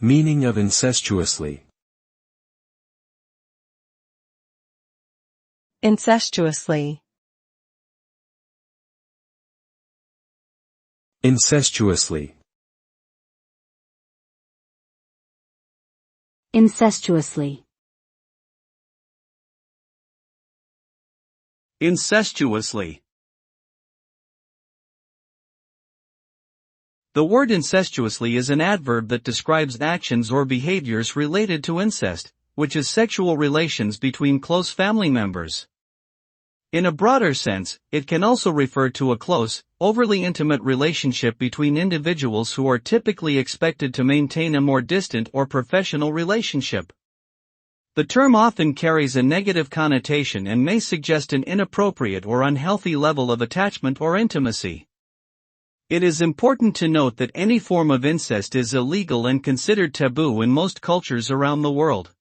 Meaning of incestuously. Incestuously. Incestuously. Incestuously. Incestuously. The word incestuously is an adverb that describes actions or behaviors related to incest, which is sexual relations between close family members. In a broader sense, it can also refer to a close, overly intimate relationship between individuals who are typically expected to maintain a more distant or professional relationship. The term often carries a negative connotation and may suggest an inappropriate or unhealthy level of attachment or intimacy. It is important to note that any form of incest is illegal and considered taboo in most cultures around the world.